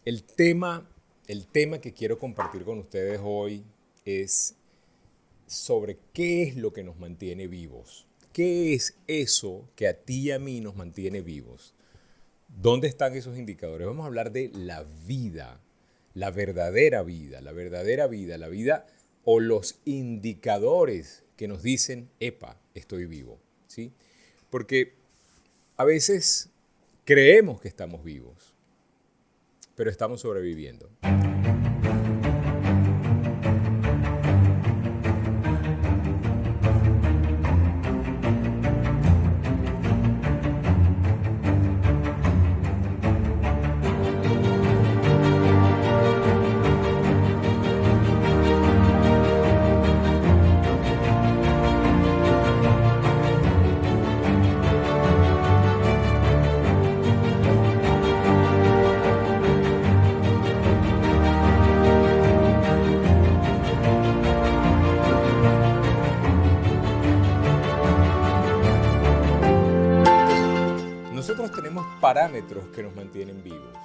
El tema, el tema que quiero compartir con ustedes hoy es sobre qué es lo que nos mantiene vivos. ¿Qué es eso que a ti y a mí nos mantiene vivos? ¿Dónde están esos indicadores? Vamos a hablar de la vida, la verdadera vida, la verdadera vida, la vida o los indicadores que nos dicen, epa, estoy vivo, ¿sí? Porque a veces creemos que estamos vivos, pero estamos sobreviviendo. Nosotros tenemos parámetros que nos mantienen vivos,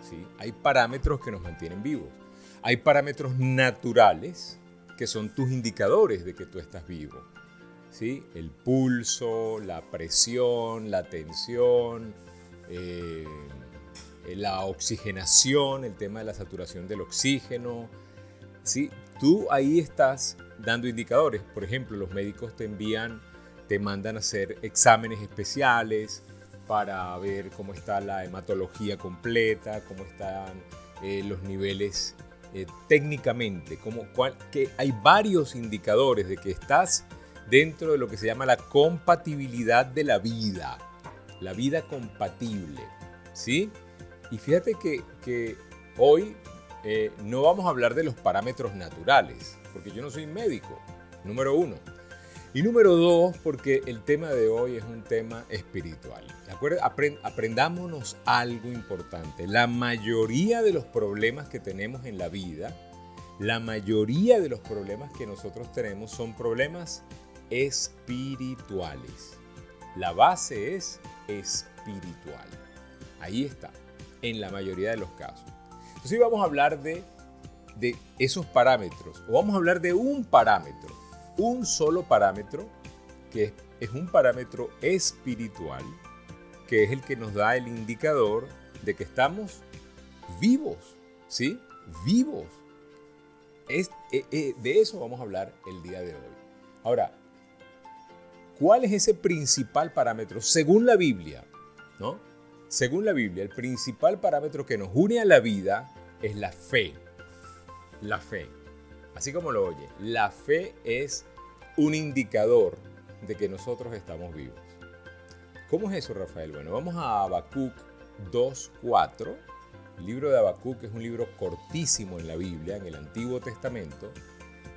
¿sí? Hay parámetros que nos mantienen vivos. Hay parámetros naturales que son tus indicadores de que tú estás vivo, ¿sí? El pulso, la presión, la tensión, eh, la oxigenación, el tema de la saturación del oxígeno, ¿sí? Tú ahí estás dando indicadores. Por ejemplo, los médicos te mandan a hacer exámenes especiales para ver cómo está la hematología completa, cómo están los niveles técnicamente, que hay varios indicadores de que estás dentro de lo que se llama la compatibilidad de la vida compatible, ¿sí? Y fíjate que hoy no vamos a hablar de los parámetros naturales, porque yo no soy médico, número uno. Y número dos, porque el tema de hoy es un tema espiritual. Aprendámonos algo importante. La mayoría de los problemas que tenemos en la vida, la mayoría de los problemas que nosotros tenemos son problemas espirituales. La base es espiritual. Ahí está, en la mayoría de los casos. Entonces vamos a hablar de esos parámetros, o vamos a hablar de un parámetro. Un solo parámetro, que es un parámetro espiritual, que es el que nos da el indicador de que estamos vivos, ¿sí? Vivos. De eso vamos a hablar el día de hoy. Ahora, ¿cuál es ese principal parámetro? Según la Biblia, ¿no? Según la Biblia, el principal parámetro que nos une a la vida es la fe. La fe. Así como lo oye, la fe es un indicador de que nosotros estamos vivos. ¿Cómo es eso, Rafael? Bueno, vamos a Habacuc 2:4. El libro de Habacuc es un libro cortísimo en la Biblia, en el Antiguo Testamento.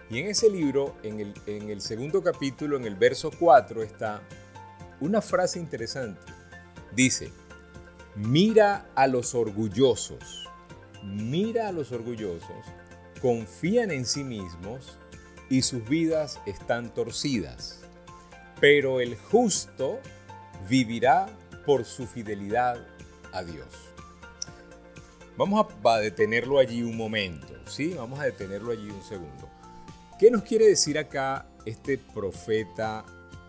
Y en ese libro, en el segundo capítulo, en el verso 4, está una frase interesante. Dice, mira a los orgullosos, confían en sí mismos y sus vidas están torcidas. Pero el justo vivirá por su fidelidad a Dios. Vamos a detenerlo allí un momento, ¿sí? Vamos a detenerlo allí un segundo. ¿Qué nos quiere decir acá este profeta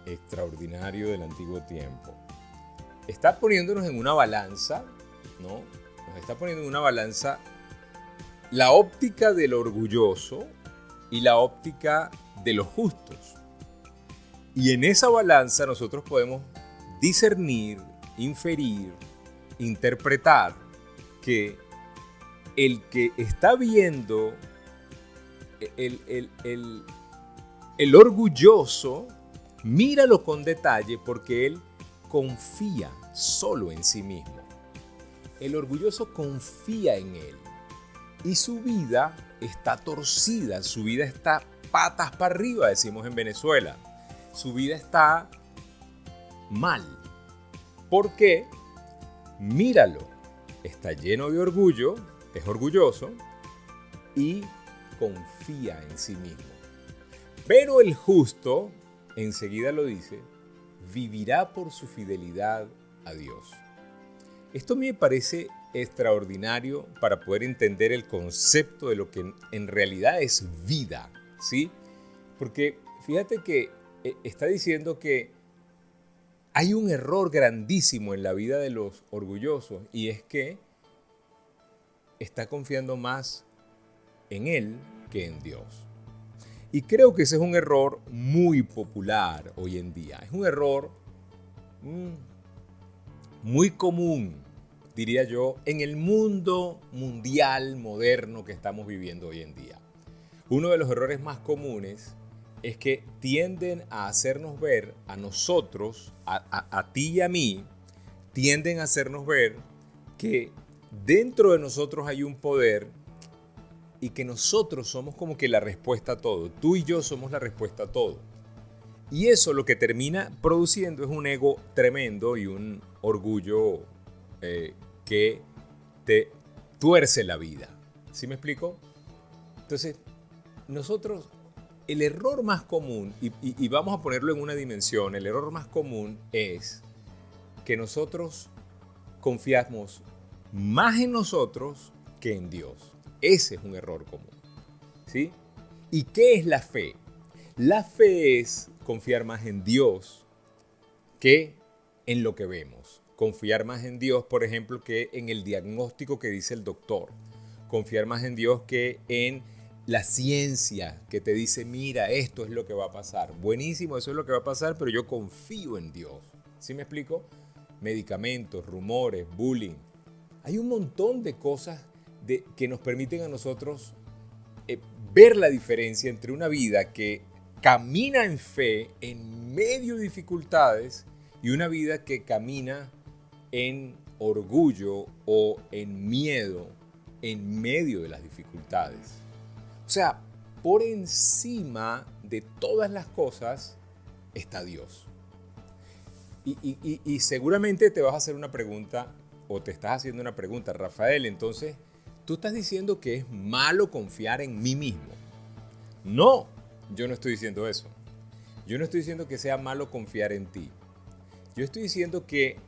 extraordinario del antiguo tiempo? Está poniéndonos en una balanza, ¿no? Nos está poniendo en una balanza la óptica del orgulloso y la óptica de los justos. Y en esa balanza nosotros podemos discernir, inferir, interpretar que el que está viendo el orgulloso, míralo con detalle porque él confía solo en sí mismo. El orgulloso confía en él. Y su vida está torcida, su vida está patas para arriba, decimos en Venezuela. Su vida está mal. ¿Por qué? Míralo, está lleno de orgullo, es orgulloso y confía en sí mismo. Pero el justo, enseguida lo dice, vivirá por su fidelidad a Dios. Esto me parece extraordinario para poder entender el concepto de lo que en realidad es vida, ¿sí? Porque fíjate que está diciendo que hay un error grandísimo en la vida de los orgullosos y es que está confiando más en él que en Dios. Y creo que ese es un error muy popular hoy en día. Es un error muy común, diría yo, en el mundo mundial moderno que estamos viviendo hoy en día. Uno de los errores más comunes es que tienden a hacernos ver a nosotros, a ti y a mí, tienden a hacernos ver que dentro de nosotros hay un poder y que nosotros somos como que la respuesta a todo. Tú y yo somos la respuesta a todo. Y eso lo que termina produciendo es un ego tremendo y un orgullo que te tuerce la vida. ¿Sí me explico? Entonces, nosotros, el error más común, y vamos a ponerlo en una dimensión, el error más común es que nosotros confiamos más en nosotros que en Dios. Ese es un error común, ¿sí? ¿Y qué es la fe? La fe es confiar más en Dios que en lo que vemos. Confiar más en Dios, por ejemplo, que en el diagnóstico que dice el doctor. Confiar más en Dios que en la ciencia que te dice, mira, esto es lo que va a pasar. Buenísimo, eso es lo que va a pasar, pero yo confío en Dios. ¿Sí me explico? Medicamentos, rumores, bullying. Hay un montón de cosas que nos permiten a nosotros ver la diferencia entre una vida que camina en fe en medio de dificultades y una vida que camina en orgullo o en miedo en medio de las dificultades. O sea, por encima de todas las cosas está Dios. Y seguramente te vas a hacer una pregunta o te estás haciendo una pregunta, Rafael, entonces tú estás diciendo que es malo confiar en mí mismo. No, yo no estoy diciendo eso. Yo no estoy diciendo que sea malo confiar en ti. Yo estoy diciendo que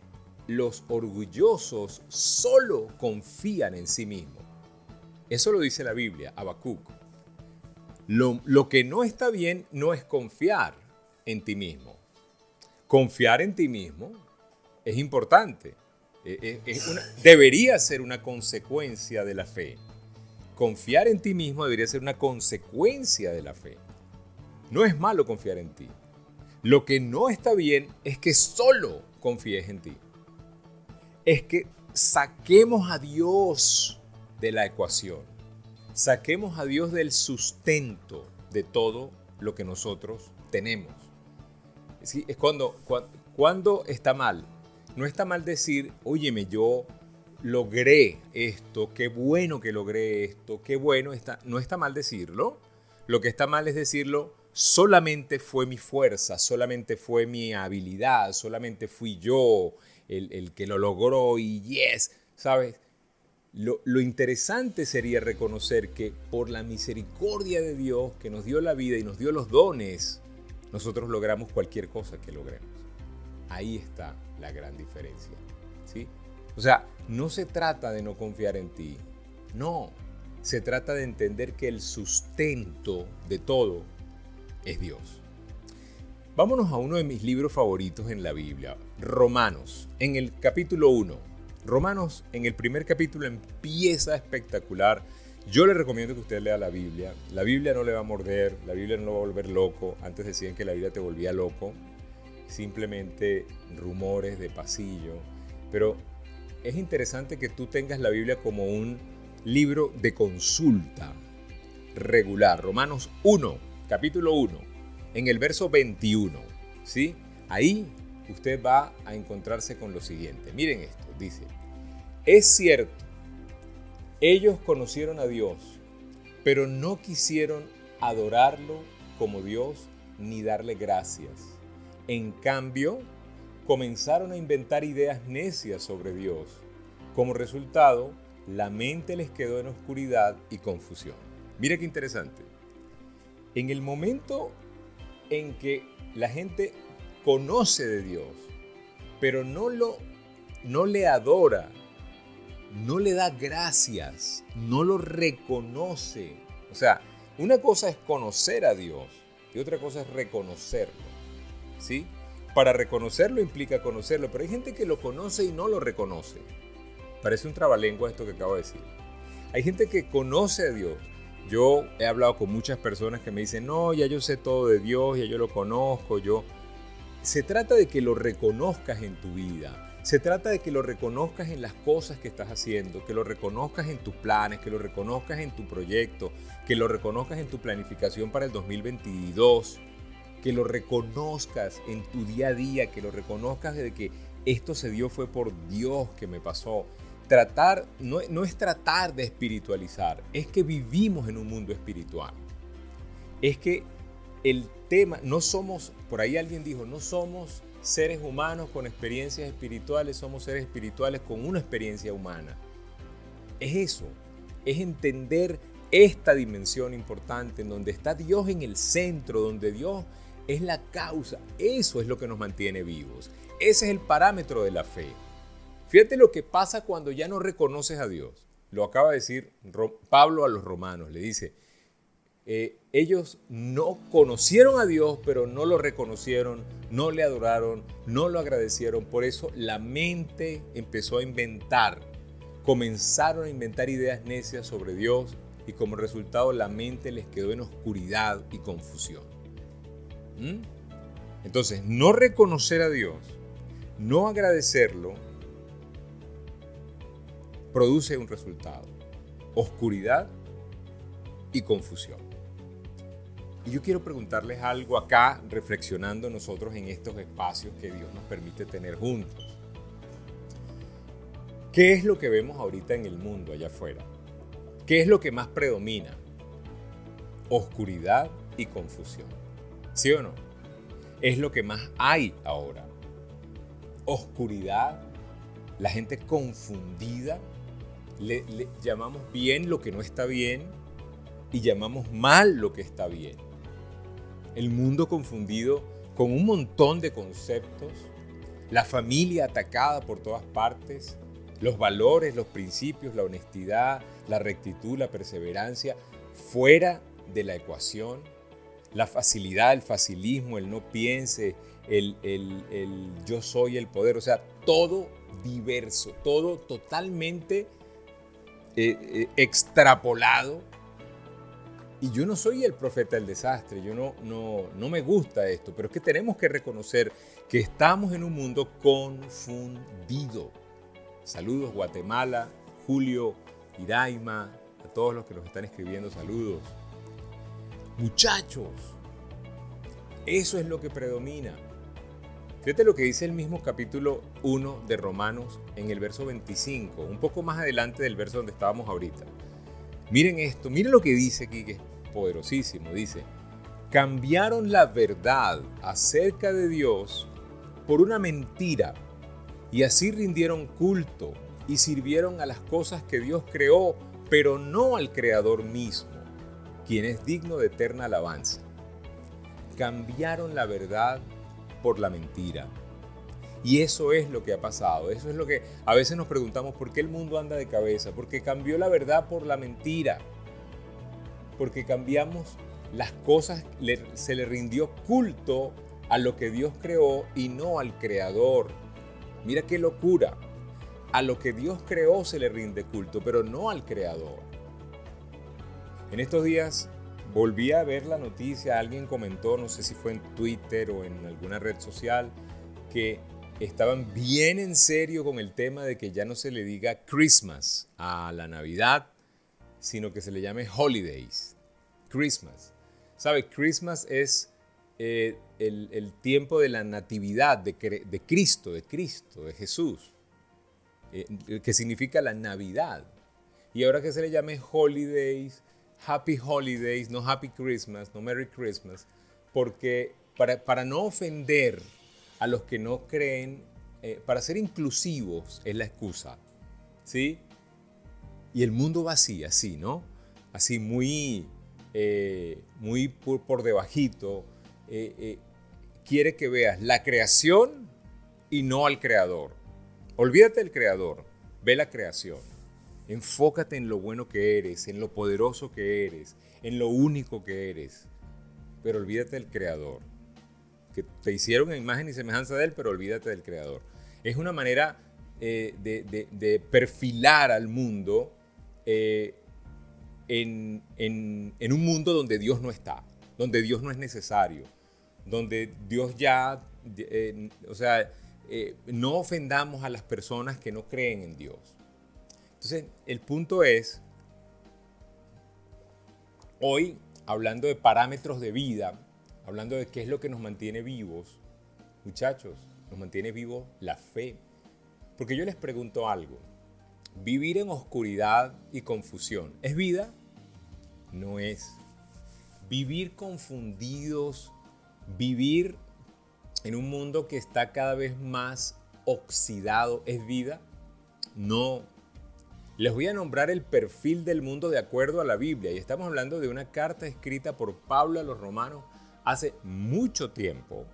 los orgullosos solo confían en sí mismos. Eso lo dice la Biblia, Habacuc. Lo que no está bien no es confiar en ti mismo. Confiar en ti mismo es importante. Debería ser una consecuencia de la fe. Confiar en ti mismo debería ser una consecuencia de la fe. No es malo confiar en ti. Lo que no está bien es que solo confíes en ti. Es que saquemos a Dios de la ecuación. Saquemos a Dios del sustento de todo lo que nosotros tenemos. Es cuando está mal. No está mal decir, óyeme, yo logré esto, qué bueno que logré esto, qué bueno está. No está mal decirlo. Lo que está mal es decirlo, solamente fue mi fuerza, solamente fue mi habilidad, solamente fui yo el que lo logró y yes, ¿sabes? Lo interesante sería reconocer que por la misericordia de Dios que nos dio la vida y nos dio los dones, nosotros logramos cualquier cosa que logremos. Ahí está la gran diferencia, ¿sí? O sea, no se trata de no confiar en ti, no. Se trata de entender que el sustento de todo es Dios. Vámonos a uno de mis libros favoritos en la Biblia, Romanos, en el capítulo 1. Romanos, en el primer capítulo, empieza espectacular. Yo le recomiendo que usted lea la Biblia. La Biblia no le va a morder, la Biblia no lo va a volver loco. Antes decían que la Biblia te volvía loco. Simplemente rumores de pasillo. Pero es interesante que tú tengas la Biblia como un libro de consulta regular. Romanos 1, capítulo 1, en el verso 21. ¿Sí? Ahí usted va a encontrarse con lo siguiente. Miren esto, dice: es cierto, ellos conocieron a Dios, pero no quisieron adorarlo como Dios ni darle gracias. En cambio, comenzaron a inventar ideas necias sobre Dios. Como resultado, la mente les quedó en oscuridad y confusión. Mira qué interesante. En el momento en que la gente conoce de Dios, pero no le adora, no le da gracias, no lo reconoce. O sea, una cosa es conocer a Dios y otra cosa es reconocerlo, ¿sí? Para reconocerlo implica conocerlo, pero hay gente que lo conoce y no lo reconoce. Parece un trabalengua esto que acabo de decir. Hay gente que conoce a Dios. Yo he hablado con muchas personas que me dicen, no, ya yo sé todo de Dios, ya yo lo conozco, Se trata de que lo reconozcas en tu vida. Se trata de que lo reconozcas en las cosas que estás haciendo, que lo reconozcas en tus planes, que lo reconozcas en tu proyecto, que lo reconozcas en tu planificación para el 2022, que lo reconozcas en tu día a día, que lo reconozcas de que esto se dio fue por Dios que me pasó. No es tratar de espiritualizar, es que vivimos en un mundo espiritual. Es que el tema, no somos, por ahí alguien dijo, no somos seres humanos con experiencias espirituales, somos seres espirituales con una experiencia humana. Es eso, es entender esta dimensión importante en donde está Dios en el centro, donde Dios es la causa. Eso es lo que nos mantiene vivos. Ese es el parámetro de la fe. Fíjate lo que pasa cuando ya no reconoces a Dios. Lo acaba de decir Pablo a los romanos, le dice, ellos no conocieron a Dios, pero no lo reconocieron, no le adoraron, no lo agradecieron. Por eso la mente empezó a inventar. Comenzaron a inventar ideas necias sobre Dios y como resultado la mente les quedó en oscuridad y confusión. Entonces, no reconocer a Dios, no agradecerlo, produce un resultado: oscuridad y confusión. Y yo quiero preguntarles algo acá, reflexionando nosotros en estos espacios que Dios nos permite tener juntos. ¿Qué es lo que vemos ahorita en el mundo allá afuera? ¿Qué es lo que más predomina? Oscuridad y confusión. ¿Sí o no? Es lo que más hay ahora. Oscuridad, la gente confundida, le llamamos bien lo que no está bien y llamamos mal lo que está bien. El mundo confundido con un montón de conceptos, la familia atacada por todas partes, los valores, los principios, la honestidad, la rectitud, la perseverancia, fuera de la ecuación, la facilidad, el facilismo, el no piense, el yo soy el poder, o sea, todo diverso, todo totalmente extrapolado. Y yo no soy el profeta del desastre, yo no me gusta esto, pero es que tenemos que reconocer que estamos en un mundo confundido. Saludos Guatemala, Julio, Iraima, a todos los que nos están escribiendo, saludos. Muchachos, eso es lo que predomina. Fíjate lo que dice el mismo capítulo 1 de Romanos en el verso 25, un poco más adelante del verso donde estábamos ahorita. Miren esto, miren lo que dice aquí, que es poderosísimo. Dice, cambiaron la verdad acerca de Dios por una mentira y así rindieron culto y sirvieron a las cosas que Dios creó, pero no al Creador mismo, quien es digno de eterna alabanza. Cambiaron la verdad por la mentira. Y eso es lo que ha pasado. Eso es lo que a veces nos preguntamos, ¿por qué el mundo anda de cabeza? Porque cambió la verdad por la mentira. Porque cambiamos las cosas, se le rindió culto a lo que Dios creó y no al Creador. Mira qué locura. A lo que Dios creó se le rinde culto, pero no al Creador. En estos días volví a ver la noticia, alguien comentó, no sé si fue en Twitter o en alguna red social, que estaban bien en serio con el tema de que ya no se le diga Christmas a la Navidad, sino que se le llame Holidays. Christmas. ¿Sabe? Christmas es el tiempo de la natividad de Cristo, de Jesús, que significa la Navidad. Y ahora que se le llame Holidays, Happy Holidays, no Happy Christmas, no Merry Christmas, porque para no ofender a los que no creen, para ser inclusivos es la excusa, ¿sí? Y el mundo va así, ¿no? Así muy por debajito, quiere que veas la creación y no al Creador. Olvídate del Creador, ve la creación. Enfócate en lo bueno que eres, en lo poderoso que eres, en lo único que eres. Pero olvídate del Creador, que te hicieron en imagen y semejanza de Él, pero olvídate del Creador. Es una manera de perfilar al mundo en un mundo donde Dios no está, donde Dios no es necesario, donde Dios ya, no ofendamos a las personas que no creen en Dios. Entonces, el punto es, hoy, hablando de parámetros de vida, hablando de qué es lo que nos mantiene vivos, muchachos, nos mantiene vivos la fe. Porque yo les pregunto algo, ¿vivir en oscuridad y confusión es vida? No es. Vivir confundidos, vivir en un mundo que está cada vez más oxidado, ¿es vida? No. Les voy a nombrar el perfil del mundo de acuerdo a la Biblia, y estamos hablando de una carta escrita por Pablo a los romanos hace mucho tiempo.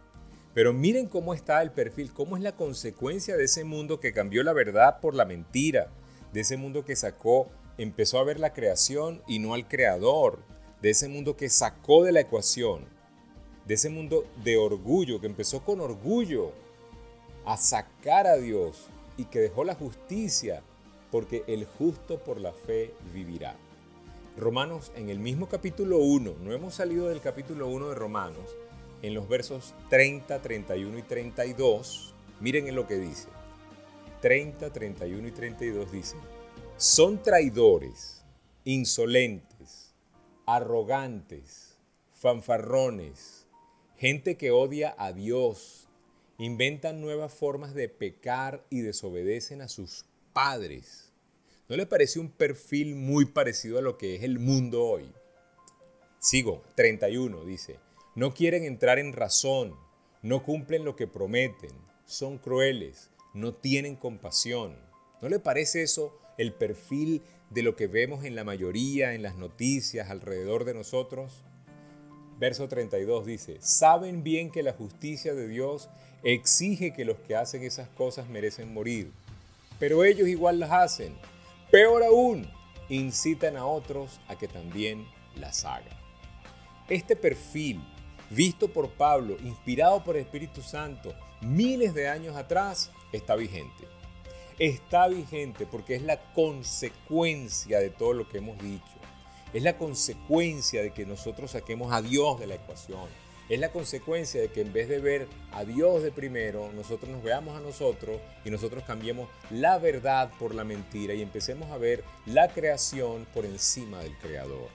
Pero miren cómo está el perfil, cómo es la consecuencia de ese mundo que cambió la verdad por la mentira, de ese mundo que empezó a ver la creación y no al creador, de ese mundo que sacó de la ecuación, de ese mundo de orgullo, que empezó con orgullo a sacar a Dios y que dejó la justicia, porque el justo por la fe vivirá. Romanos, en el mismo capítulo 1, no hemos salido del capítulo 1 de Romanos, en los versos 30, 31 y 32, miren en lo que dice. 30, 31 y 32 dice: son traidores, insolentes, arrogantes, fanfarrones, gente que odia a Dios, inventan nuevas formas de pecar y desobedecen a sus padres. ¿No le parece un perfil muy parecido a lo que es el mundo hoy? Sigo, 31 dice: no quieren entrar en razón, no cumplen lo que prometen, son crueles, no tienen compasión. ¿No le parece eso el perfil de lo que vemos en la mayoría, en las noticias, alrededor de nosotros? Verso 32 dice: saben bien que la justicia de Dios exige que los que hacen esas cosas merecen morir, pero ellos igual las hacen. Peor aún, incitan a otros a que también las hagan. Este perfil, visto por Pablo, inspirado por el Espíritu Santo, miles de años atrás, está vigente. Está vigente porque es la consecuencia de todo lo que hemos dicho. Es la consecuencia de que nosotros saquemos a Dios de la ecuación. Es la consecuencia de que en vez de ver a Dios de primero, nosotros nos veamos a nosotros y nosotros cambiemos la verdad por la mentira y empecemos a ver la creación por encima del Creador.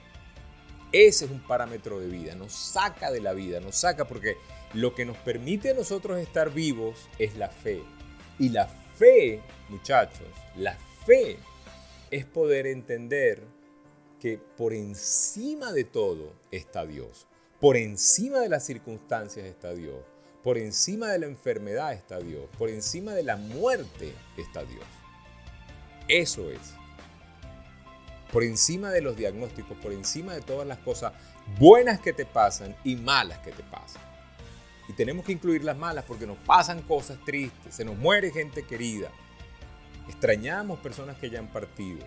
Ese es un parámetro de vida, nos saca de la vida, nos saca porque lo que nos permite a nosotros estar vivos es la fe. Y la fe, muchachos, la fe es poder entender que por encima de todo está Dios. Por encima de las circunstancias está Dios. Por encima de la enfermedad está Dios. Por encima de la muerte está Dios. Eso es. Por encima de los diagnósticos, por encima de todas las cosas buenas que te pasan y malas que te pasan. Y tenemos que incluir las malas porque nos pasan cosas tristes, se nos muere gente querida, extrañamos personas que ya han partido,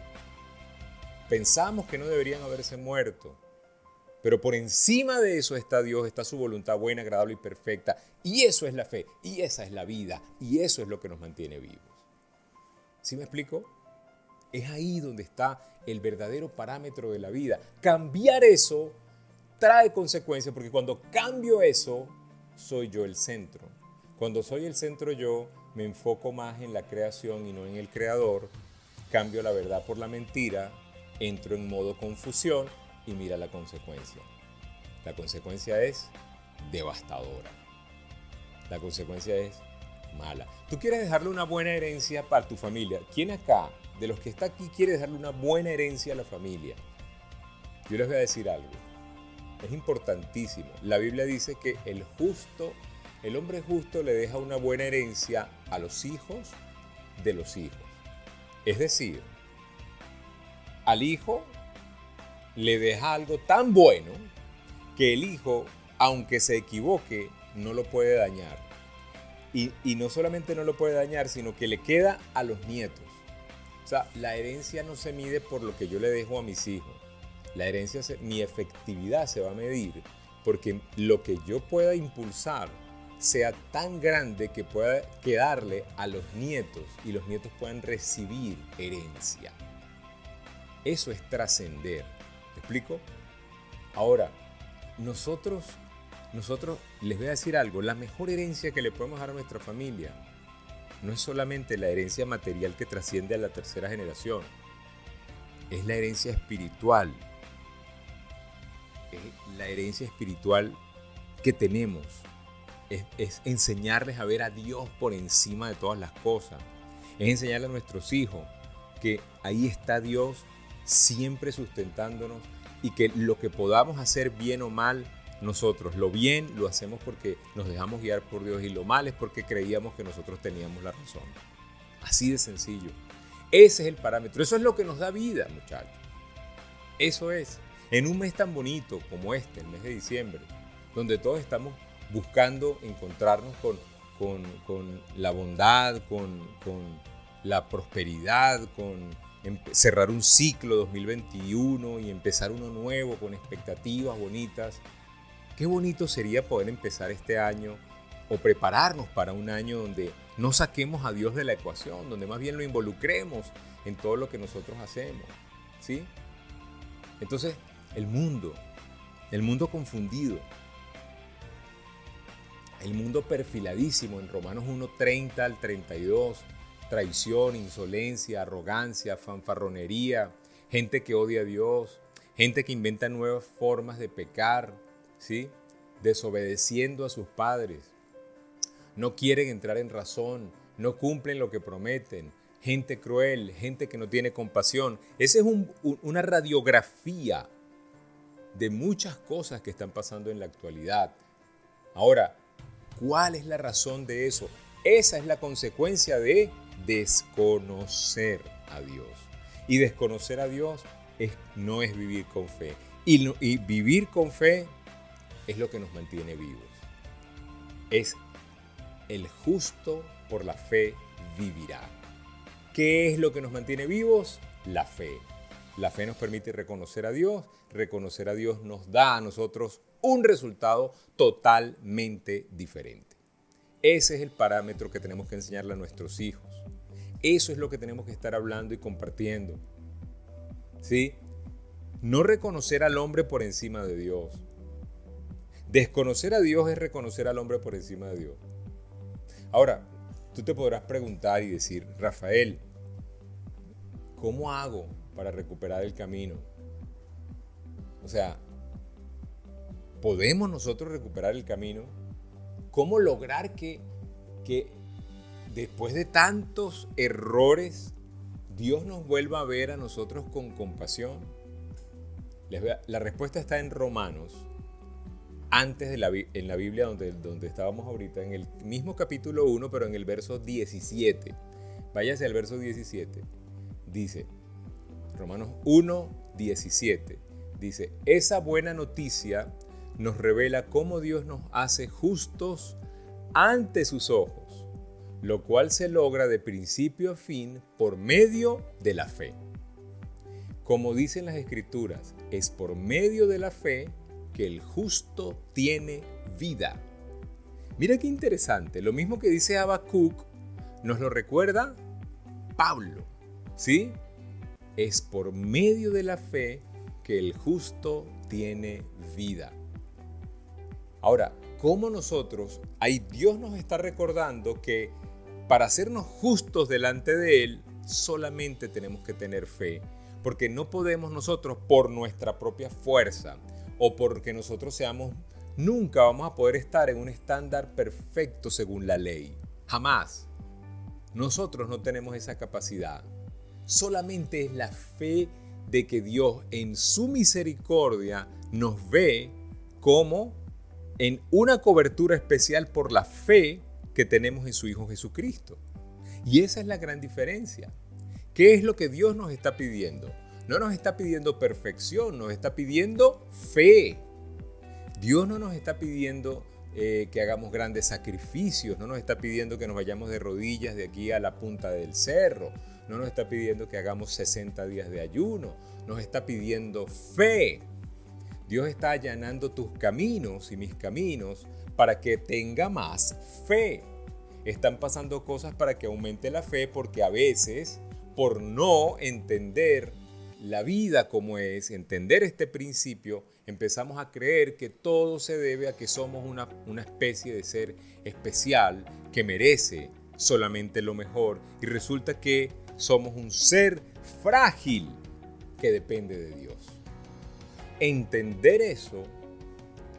pensamos que no deberían haberse muerto, pero por encima de eso está Dios, está su voluntad buena, agradable y perfecta, y eso es la fe, y esa es la vida, y eso es lo que nos mantiene vivos. ¿Sí me explico? Es ahí donde está el verdadero parámetro de la vida. Cambiar eso trae consecuencias, porque cuando cambio eso, soy yo el centro. Cuando soy el centro yo, me enfoco más en la creación y no en el creador, cambio la verdad por la mentira, entro en modo confusión y mira la consecuencia. La consecuencia es devastadora. La consecuencia es mala. Tú quieres dejarle una buena herencia para tu familia. ¿Quién acá, de los que está aquí, quiere dejarle una buena herencia a la familia? Yo les voy a decir algo. Es importantísimo. La Biblia dice que el hombre justo le deja una buena herencia a los hijos de los hijos. Es decir, al hijo le deja algo tan bueno que el hijo, aunque se equivoque, no lo puede dañar. Y no solamente no lo puede dañar, sino que le queda a los nietos. O sea, la herencia no se mide por lo que yo le dejo a mis hijos. La herencia, mi efectividad se va a medir porque lo que yo pueda impulsar sea tan grande que pueda quedarle a los nietos y los nietos puedan recibir herencia. Eso es trascender. ¿Me explico? Ahora, nosotros les voy a decir algo, la mejor herencia que le podemos dar a nuestra familia no es solamente la herencia material que trasciende a la tercera generación, es la herencia espiritual. Es la herencia espiritual que tenemos. Es enseñarles a ver a Dios por encima de todas las cosas. Es enseñarles a nuestros hijos que ahí está Dios siempre sustentándonos y que lo que podamos hacer bien o mal, nosotros lo bien lo hacemos porque nos dejamos guiar por Dios y lo mal es porque creíamos que nosotros teníamos la razón. Así de sencillo. Ese es el parámetro. Eso es lo que nos da vida, muchachos. Eso es. En un mes tan bonito como este, el mes de diciembre, donde todos estamos buscando encontrarnos con la bondad, con la prosperidad, con cerrar un ciclo 2021 y empezar uno nuevo con expectativas bonitas. Qué bonito sería poder empezar este año o prepararnos para un año donde no saquemos a Dios de la ecuación, donde más bien lo involucremos en todo lo que nosotros hacemos, ¿sí? Entonces, el mundo confundido, el mundo perfiladísimo en Romanos 1:30 al 32, traición, insolencia, arrogancia, fanfarronería, gente que odia a Dios, gente que inventa nuevas formas de pecar, ¿sí? Desobedeciendo a sus padres, no quieren entrar en razón, no cumplen lo que prometen, gente cruel, gente que no tiene compasión. Esa es una radiografía de muchas cosas que están pasando en la actualidad. Ahora, ¿cuál es la razón de eso? Esa es la consecuencia de desconocer a Dios. Y desconocer a Dios no es vivir con fe. Y vivir con fe es lo que nos mantiene vivos. Es el justo por la fe vivirá. ¿Qué es lo que nos mantiene vivos? La fe. La fe nos permite reconocer a Dios. Reconocer a Dios nos da a nosotros un resultado totalmente diferente. Ese es el parámetro que tenemos que enseñarle a nuestros hijos. Eso es lo que tenemos que estar hablando y compartiendo. ¿Sí? No reconocer al hombre por encima de Dios. Desconocer a Dios es reconocer al hombre por encima de Dios. Ahora, tú te podrás preguntar y decir, Rafael, ¿cómo hago para recuperar el camino? O sea, ¿podemos nosotros recuperar el camino? ¿Cómo lograr que después de tantos errores, Dios nos vuelva a ver a nosotros con compasión? La respuesta está en Romanos, antes en la Biblia donde estábamos ahorita, en el mismo capítulo 1, pero en el verso 17. Váyase al verso 17. Dice, Romanos 1, 17. Dice, esa buena noticia nos revela cómo Dios nos hace justos ante sus ojos, lo cual se logra de principio a fin por medio de la fe. Como dicen las Escrituras, es por medio de la fe que el justo tiene vida. Mira qué interesante, lo mismo que dice Habacuc, nos lo recuerda Pablo, ¿sí? Es por medio de la fe que el justo tiene vida. Ahora, ¿cómo nosotros, ahí Dios nos está recordando que para hacernos justos delante de Él, solamente tenemos que tener fe, porque no podemos nosotros por nuestra propia fuerza o porque nosotros nunca vamos a poder estar en un estándar perfecto según la ley. Jamás. Nosotros no tenemos esa capacidad. Solamente es la fe de que Dios en su misericordia nos ve como en una cobertura especial por la fe que tenemos en su Hijo Jesucristo. Y esa es la gran diferencia. ¿Qué es lo que Dios nos está pidiendo? No nos está pidiendo perfección, nos está pidiendo fe. Dios no nos está pidiendo que hagamos grandes sacrificios, no nos está pidiendo que nos vayamos de rodillas de aquí a la punta del cerro. no nos está pidiendo que hagamos 60 días de ayuno, nos está pidiendo fe. Dios está allanando tus caminos y mis caminos para que tenga más fe. Están pasando cosas para que aumente la fe, porque a veces, por no entender la vida como es, entender este principio, empezamos a creer que todo se debe a que somos una especie de ser especial que merece solamente lo mejor, y resulta que somos un ser frágil que depende de Dios. Entender eso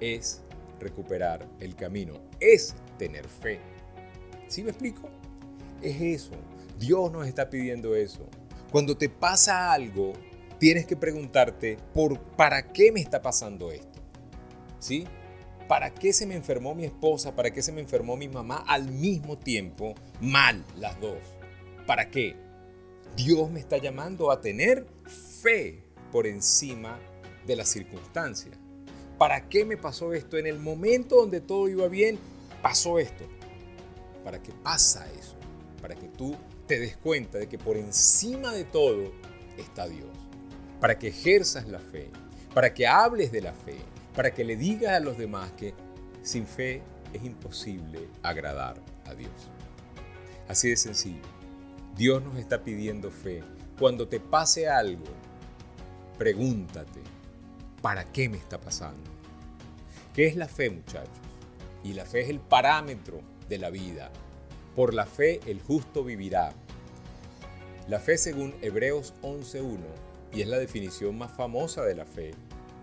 es recuperar el camino, es tener fe. ¿Sí me explico? Es eso. Dios nos está pidiendo eso. Cuando te pasa algo, tienes que preguntarte, ¿para qué me está pasando esto? ¿Sí? ¿Para qué se me enfermó mi esposa? ¿Para qué se me enfermó mi mamá al mismo tiempo? Mal, las dos. ¿Para qué? Dios me está llamando a tener fe por encima de las circunstancias. ¿Para qué me pasó esto? En el momento donde todo iba bien, pasó esto. ¿Para qué pasa eso? Para que tú te des cuenta de que por encima de todo está Dios. Para que ejerzas la fe, para que hables de la fe, para que le digas a los demás que sin fe es imposible agradar a Dios. Así de sencillo. Dios nos está pidiendo fe. Cuando te pase algo, pregúntate, ¿para qué me está pasando? ¿Qué es la fe, muchachos? Y la fe es el parámetro de la vida. Por la fe el justo vivirá. La fe, según Hebreos 11.1, y es la definición más famosa de la fe.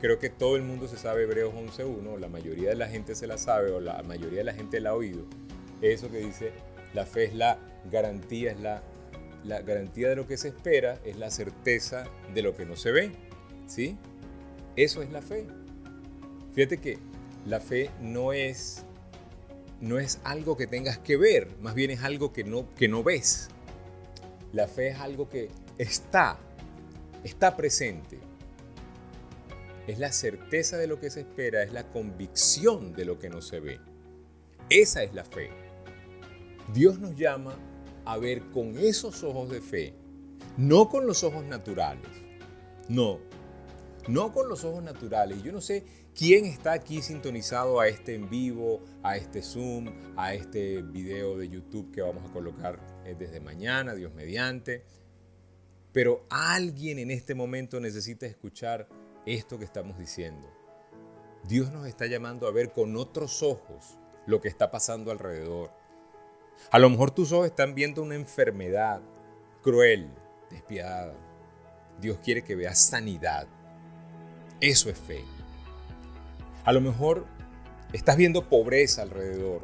Creo que todo el mundo se sabe Hebreos 11.1, la mayoría de la gente se la sabe, o la mayoría de la gente la ha oído. Eso que dice, la fe es la garantía, la garantía de lo que se espera, es la certeza de lo que no se ve. ¿Sí? Eso es la fe. Fíjate que la fe no es algo que tengas que ver, más bien es algo que no ves. La fe es algo que está presente. Es la certeza de lo que se espera, es la convicción de lo que no se ve. Esa es la fe. Dios nos llama a ver con esos ojos de fe, no con los ojos naturales. No con los ojos naturales. Yo no sé quién está aquí sintonizado a este en vivo, a este Zoom, a este video de YouTube que vamos a colocar desde mañana, Dios mediante. Pero alguien en este momento necesita escuchar esto que estamos diciendo. Dios nos está llamando a ver con otros ojos lo que está pasando alrededor. A lo mejor tus ojos están viendo una enfermedad cruel, despiadada. Dios quiere que veas sanidad. Eso es fe. A lo mejor estás viendo pobreza alrededor.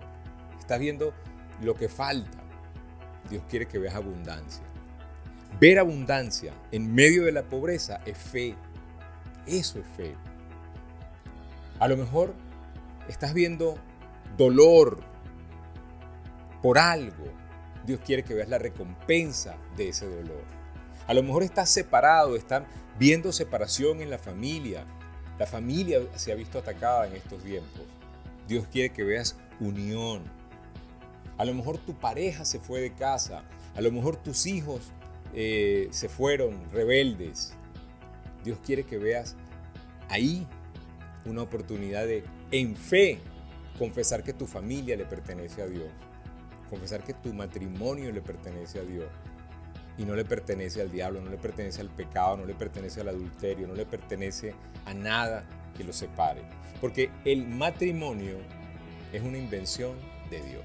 Estás viendo lo que falta. Dios quiere que veas abundancia. Ver abundancia en medio de la pobreza es fe. Eso es fe. A lo mejor estás viendo dolor por algo. Dios quiere que veas la recompensa de ese dolor. A lo mejor estás separado, están viendo separación en la familia. La familia se ha visto atacada en estos tiempos. Dios quiere que veas unión. A lo mejor tu pareja se fue de casa. A lo mejor tus hijos se fueron rebeldes. Dios quiere que veas ahí una oportunidad de, en fe, confesar que tu familia le pertenece a Dios. Confesar que tu matrimonio le pertenece a Dios. Y no le pertenece al diablo, no le pertenece al pecado, no le pertenece al adulterio, no le pertenece a nada que lo separe. Porque el matrimonio es una invención de Dios.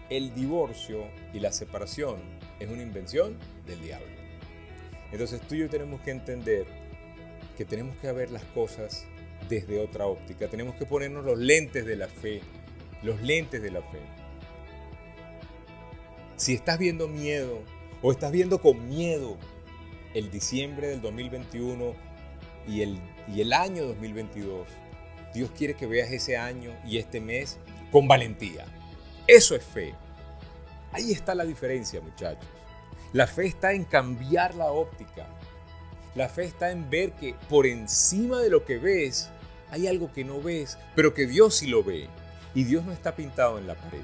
El divorcio y la separación es una invención del diablo. Entonces tú y yo tenemos que entender que tenemos que ver las cosas desde otra óptica. Tenemos que ponernos los lentes de la fe. Los lentes de la fe. Si estás viendo miedo o estás viendo con miedo el diciembre del 2021 y el año 2022, Dios quiere que veas ese año y este mes con valentía. Eso es fe. Ahí está la diferencia, muchachos. La fe está en cambiar la óptica. La fe está en ver que por encima de lo que ves hay algo que no ves, pero que Dios sí lo ve. Y Dios no está pintado en la pared.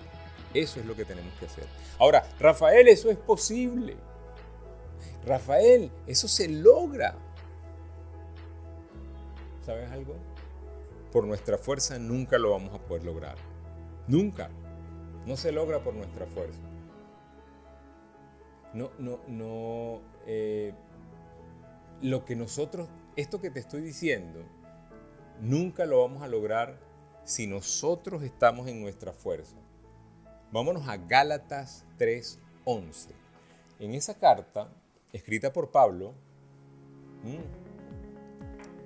Eso es lo que tenemos que hacer. Ahora, Rafael, eso es posible. Rafael, eso se logra. ¿Sabes algo? Por nuestra fuerza nunca lo vamos a poder lograr. Nunca. No se logra por nuestra fuerza. Lo que nosotros, esto que te estoy diciendo, nunca lo vamos a lograr si nosotros estamos en nuestra fuerza. Vámonos a Gálatas 3:11. En esa carta, escrita por Pablo,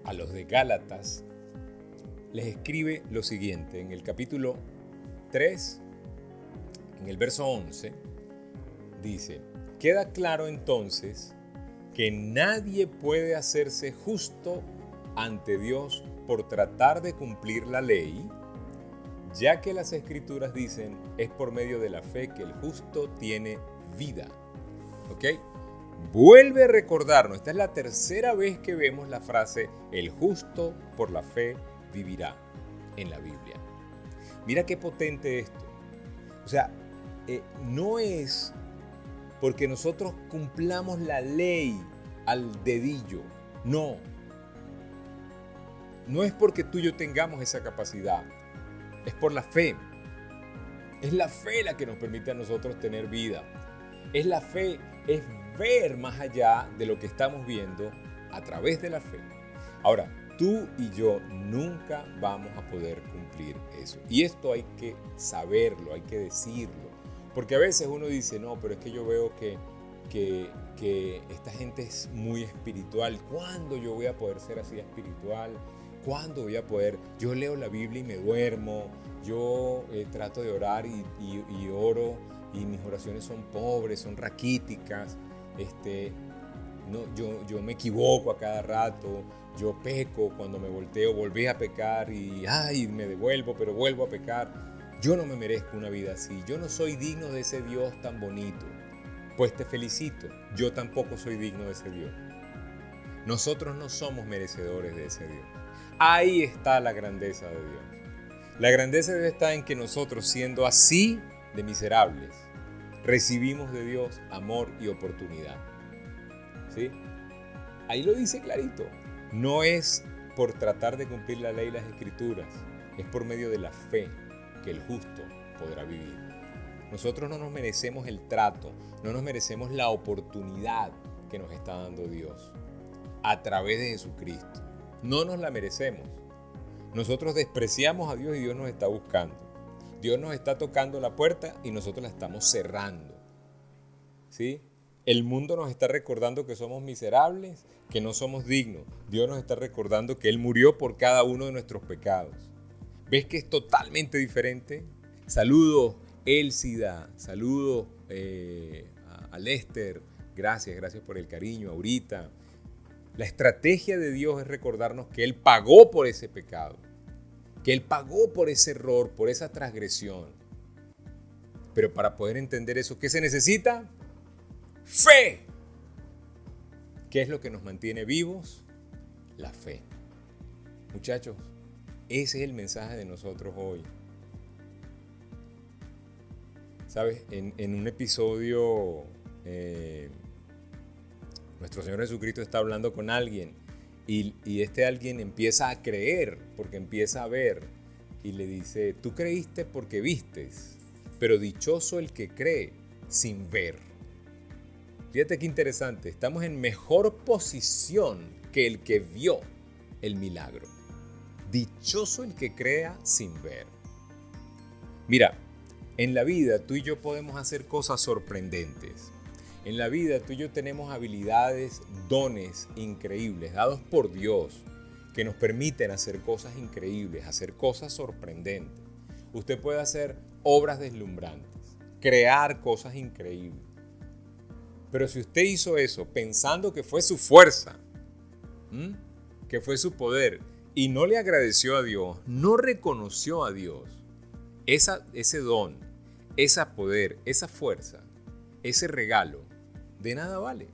a los de Gálatas, les escribe lo siguiente. En el capítulo 3, en el verso 11, dice: queda claro entonces que nadie puede hacerse justo ante Dios por tratar de cumplir la ley, ya que las Escrituras dicen, es por medio de la fe que el justo tiene vida. ¿Ok? Vuelve a recordarnos, esta es la tercera vez que vemos la frase, el justo por la fe vivirá, en la Biblia. Mira qué potente esto. O sea, no es porque nosotros cumplamos la ley al dedillo. No. No es porque tú y yo tengamos esa capacidad. Es por la fe. Es la fe la que nos permite a nosotros tener vida. Es la fe, es ver más allá de lo que estamos viendo a través de la fe. Ahora, tú y yo nunca vamos a poder cumplir eso. Y esto hay que saberlo, hay que decirlo. Porque a veces uno dice, no, pero es que yo veo que esta gente es muy espiritual. ¿Cuándo yo voy a poder ser así espiritual? ¿Cuándo voy a poder? Yo leo la Biblia y me duermo. Yo trato de orar y oro. Y mis oraciones son pobres, son raquíticas. Yo me equivoco a cada rato. Yo peco cuando me volteo, volví a pecar y me devuelvo, pero vuelvo a pecar. Yo no me merezco una vida así. Yo no soy digno de ese Dios tan bonito. Pues te felicito, yo tampoco soy digno de ese Dios. Nosotros no somos merecedores de ese Dios. Ahí está la grandeza de Dios. La grandeza de Dios está en que nosotros, siendo así de miserables, recibimos de Dios amor y oportunidad. ¿Sí? Ahí lo dice clarito. No es por tratar de cumplir la ley y las Escrituras, es por medio de la fe que el justo podrá vivir. Nosotros no nos merecemos el trato, no nos merecemos la oportunidad que nos está dando Dios a través de Jesucristo. No nos la merecemos. Nosotros despreciamos a Dios y Dios nos está buscando. Dios nos está tocando la puerta y nosotros la estamos cerrando. ¿Sí? El mundo nos está recordando que somos miserables, que no somos dignos. Dios nos está recordando que Él murió por cada uno de nuestros pecados. ¿Ves que es totalmente diferente? Saludos, Elsida. Saludos a Lester. Gracias por el cariño ahorita. La estrategia de Dios es recordarnos que Él pagó por ese pecado. Que Él pagó por ese error, por esa transgresión. Pero para poder entender eso, ¿qué se necesita? ¡Fe! ¿Qué es lo que nos mantiene vivos? La fe. Muchachos, ese es el mensaje de nosotros hoy. ¿Sabes? En un episodio, nuestro Señor Jesucristo está hablando con alguien y este alguien empieza a creer porque empieza a ver y le dice, tú creíste porque vistes, pero dichoso el que cree sin ver. Fíjate qué interesante, estamos en mejor posición que el que vio el milagro. Dichoso el que crea sin ver. Mira, en la vida tú y yo podemos hacer cosas sorprendentes. En la vida tú y yo tenemos habilidades, dones increíbles, dados por Dios, que nos permiten hacer cosas increíbles, hacer cosas sorprendentes. Usted puede hacer obras deslumbrantes, crear cosas increíbles. Pero si usted hizo eso pensando que fue su fuerza, que fue su poder, y no le agradeció a Dios, no reconoció a Dios, ese don, ese poder, esa fuerza, ese regalo, de nada vale.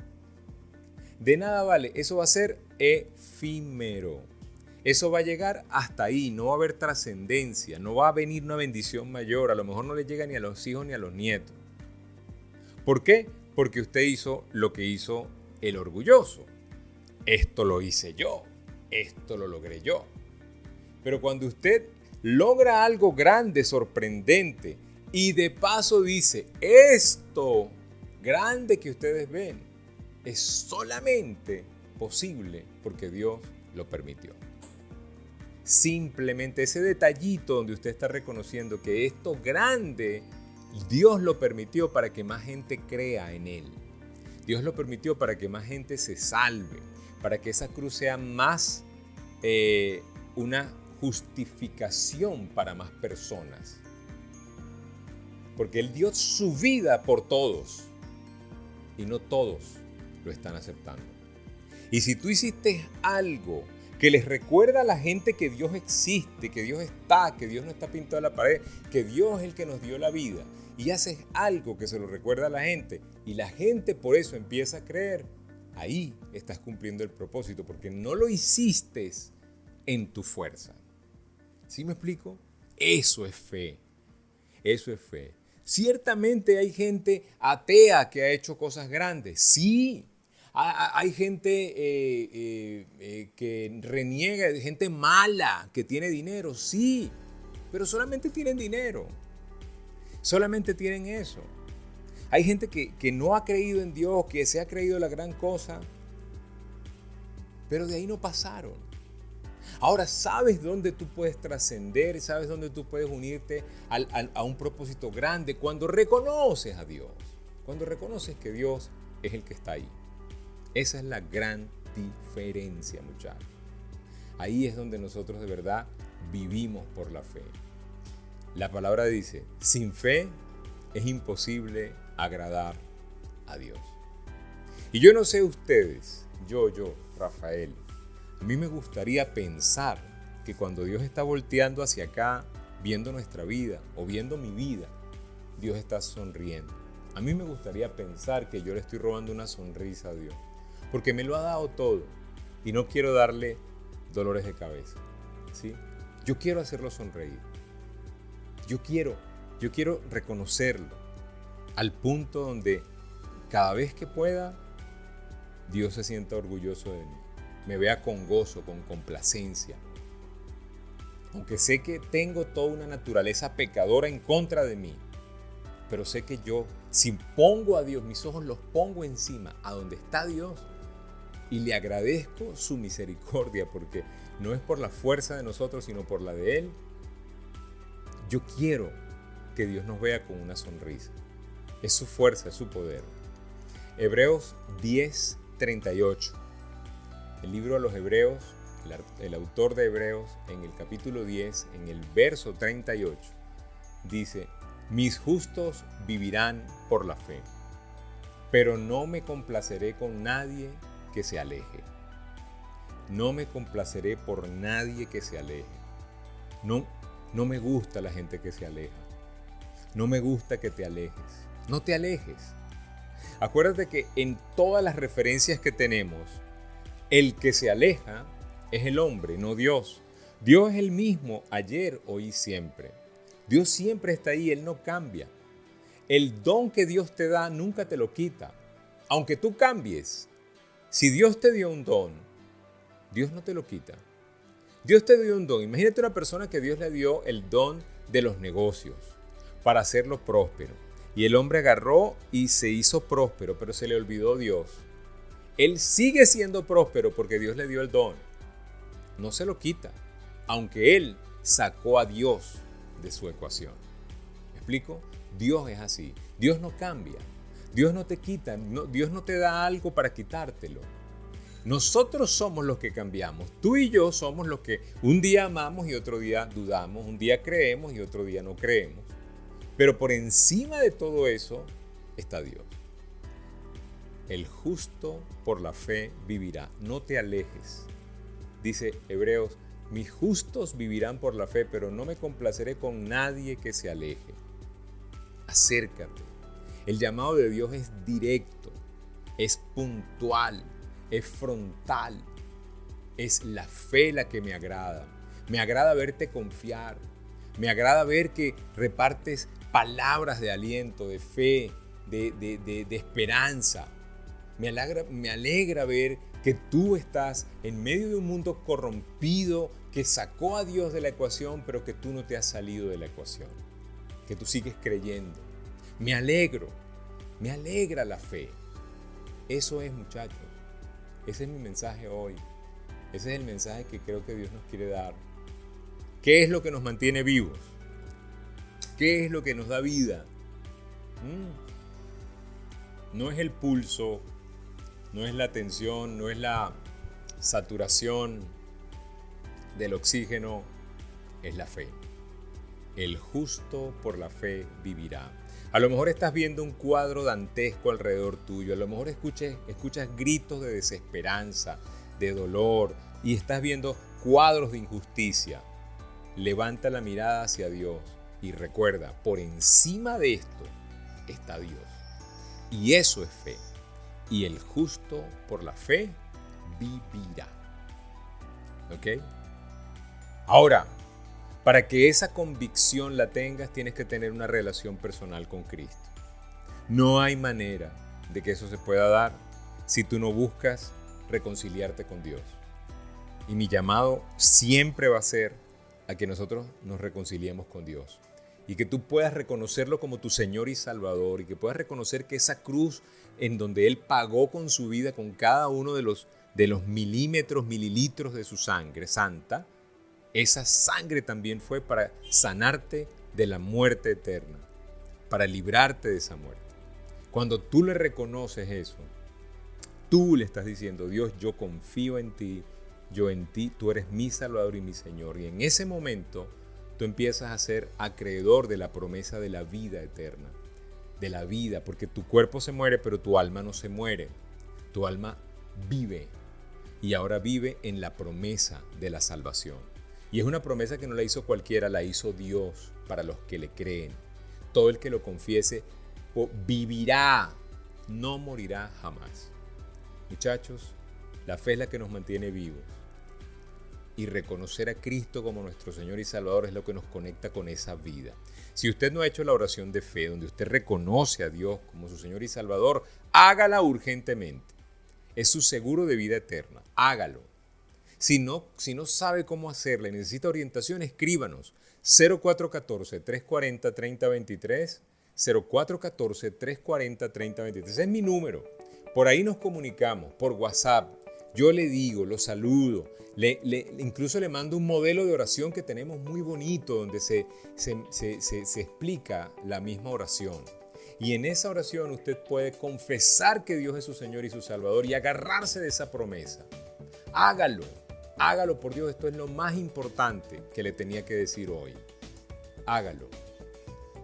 De nada vale. Eso va a ser efímero. eso va a llegar hasta ahí, no va a haber trascendencia, no va a venir una bendición mayor, a lo mejor no le llega ni a los hijos ni a los nietos. ¿Por qué? Porque usted hizo lo que hizo el orgulloso. Esto lo hice yo, esto lo logré yo. Pero cuando usted logra algo grande, sorprendente, y de paso dice, esto grande que ustedes ven es solamente posible porque Dios lo permitió. Simplemente ese detallito donde usted está reconociendo que esto grande, Dios lo permitió para que más gente crea en Él. Dios lo permitió para que más gente se salve, para que esa cruz sea más una justificación para más personas. Porque Él dio su vida por todos y no todos lo están aceptando. Y si tú hiciste algo que les recuerda a la gente que Dios existe, que Dios está, que Dios no está pintado en la pared, que Dios es el que nos dio la vida, y haces algo que se lo recuerda a la gente, y la gente por eso empieza a creer, ahí estás cumpliendo el propósito, porque no lo hiciste en tu fuerza. ¿Sí me explico? Eso es fe. Eso es fe. Ciertamente hay gente atea que ha hecho cosas grandes. Sí. Hay gente que reniega, gente mala que tiene dinero. Sí. Pero solamente tienen dinero. Solamente tienen eso. Hay gente que no ha creído en Dios, que se ha creído la gran cosa, pero de ahí no pasaron. Ahora, ¿sabes dónde tú puedes trascender? ¿Sabes dónde tú puedes unirte a un propósito grande? Cuando reconoces a Dios. Cuando reconoces que Dios es el que está ahí. Esa es la gran diferencia, muchachos. Ahí es donde nosotros de verdad vivimos por la fe. La palabra dice, sin fe es imposible agradar a Dios. Y yo no sé ustedes, yo, Rafael, a mí me gustaría pensar que cuando Dios está volteando hacia acá, viendo nuestra vida o viendo mi vida, Dios está sonriendo. A mí me gustaría pensar que yo le estoy robando una sonrisa a Dios, porque me lo ha dado todo y no quiero darle dolores de cabeza, ¿sí? Yo quiero hacerlo sonreír. Yo quiero reconocerlo al punto donde cada vez que pueda, Dios se sienta orgulloso de mí. Me vea con gozo, con complacencia. Aunque sé que tengo toda una naturaleza pecadora en contra de mí, pero sé que yo, si pongo a Dios, mis ojos los pongo encima, a donde está Dios, y le agradezco su misericordia, porque no es por la fuerza de nosotros, sino por la de Él. Yo quiero que Dios nos vea con una sonrisa. Es su fuerza, es su poder. Hebreos 10:38. El libro a los Hebreos, el autor de Hebreos, en el capítulo 10, en el verso 38, dice, mis justos vivirán por la fe, pero no me complaceré con nadie que se aleje. No me complaceré por nadie que se aleje. No me gusta la gente que se aleja. No me gusta que te alejes. No te alejes. Acuérdate que en todas las referencias que tenemos, el que se aleja es el hombre, no Dios. Dios es el mismo ayer, hoy y siempre. Dios siempre está ahí, Él no cambia. El don que Dios te da nunca te lo quita. Aunque tú cambies, si Dios te dio un don, Dios no te lo quita. Dios te dio un don. Imagínate una persona que Dios le dio el don de los negocios para hacerlo próspero. Y el hombre agarró y se hizo próspero, pero se le olvidó Dios. Él sigue siendo próspero porque Dios le dio el don. No se lo quita, aunque él sacó a Dios de su ecuación. ¿Me explico? Dios es así. Dios no cambia. Dios no te quita. Dios no te da algo para quitártelo. Nosotros somos los que cambiamos. Tú y yo somos los que un día amamos y otro día dudamos. Un día creemos y otro día no creemos. Pero por encima de todo eso está Dios. El justo por la fe vivirá. No te alejes. Dice Hebreos, mis justos vivirán por la fe, pero no me complaceré con nadie que se aleje. Acércate. El llamado de Dios es directo, es puntual, es frontal. Es la fe la que me agrada. Me agrada verte confiar. Me agrada ver que repartes palabras de aliento, de fe, de esperanza. Me alegra ver que tú estás en medio de un mundo corrompido que sacó a Dios de la ecuación, pero que tú no te has salido de la ecuación, que tú sigues creyendo. Me alegra la fe. Eso es, muchachos. Ese es mi mensaje hoy. Ese es el mensaje que creo que Dios nos quiere dar. ¿Qué es lo que nos mantiene vivos? ¿Qué es lo que nos da vida? No es el pulso, no es la tensión, no es la saturación del oxígeno, es la fe. El justo por la fe vivirá. A lo mejor estás viendo un cuadro dantesco alrededor tuyo, a lo mejor escuchas gritos de desesperanza, de dolor, y estás viendo cuadros de injusticia. Levanta la mirada hacia Dios y recuerda, por encima de esto está Dios. Y eso es fe. Y el justo por la fe vivirá. ¿Ok? Ahora, para que esa convicción la tengas, tienes que tener una relación personal con Cristo. No hay manera de que eso se pueda dar si tú no buscas reconciliarte con Dios. Y mi llamado siempre va a ser a que nosotros nos reconciliemos con Dios. Y que tú puedas reconocerlo como tu Señor y Salvador. Y que puedas reconocer que esa cruz en donde Él pagó con su vida, con cada uno de los mililitros de su sangre santa, esa sangre también fue para sanarte de la muerte eterna, para librarte de esa muerte. Cuando tú le reconoces eso, tú le estás diciendo, Dios, yo confío en ti, yo en ti, tú eres mi Salvador y mi Señor. Y en ese momento tú empiezas a ser acreedor de la promesa de la vida eterna, de la vida, porque tu cuerpo se muere, pero tu alma no se muere. Tu alma vive y ahora vive en la promesa de la salvación. Y es una promesa que no la hizo cualquiera, la hizo Dios para los que le creen. Todo el que lo confiese vivirá, no morirá jamás. Muchachos, la fe es la que nos mantiene vivos. Y reconocer a Cristo como nuestro Señor y Salvador es lo que nos conecta con esa vida. Si usted no ha hecho la oración de fe, donde usted reconoce a Dios como su Señor y Salvador, hágala urgentemente. Es su seguro de vida eterna. Hágalo. Si no sabe cómo hacerla y necesita orientación, escríbanos. 0414-340-3023, 0414-340-3023. Es mi número. Por ahí nos comunicamos, por WhatsApp. Yo le digo, lo saludo. Incluso le mando un modelo de oración que tenemos muy bonito, donde se explica la misma oración. Y en esa oración usted puede confesar que Dios es su Señor y su Salvador y agarrarse de esa promesa. Hágalo. Hágalo, por Dios, esto es lo más importante que le tenía que decir hoy. Hágalo.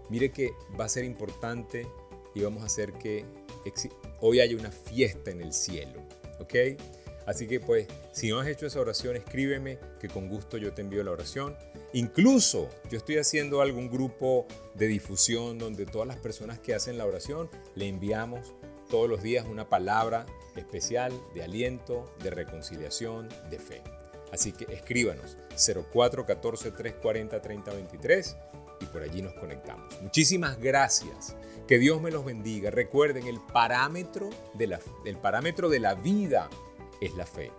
Mire que va a ser importante y vamos a hacer que hoy haya una fiesta en el cielo, ¿ok? Así que pues, si no has hecho esa oración, escríbeme que con gusto yo te envío la oración. Incluso yo estoy haciendo algún grupo de difusión donde todas las personas que hacen la oración le enviamos todos los días una palabra especial de aliento, de reconciliación, de fe. Así que escríbanos 0414-340-3023 y por allí nos conectamos. Muchísimas gracias. Que Dios me los bendiga. Recuerden, el parámetro de la vida es la fe.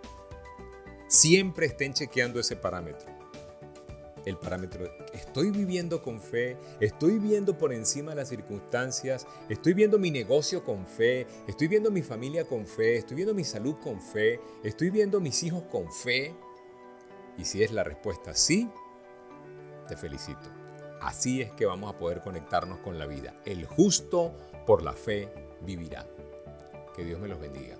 Siempre estén chequeando ese parámetro. El parámetro, estoy viviendo con fe, estoy viendo por encima de las circunstancias, estoy viendo mi negocio con fe, estoy viendo mi familia con fe, estoy viendo mi salud con fe, estoy viendo mis hijos con fe. Y si es la respuesta sí, te felicito. Así es que vamos a poder conectarnos con la vida. El justo por la fe vivirá. Que Dios me los bendiga.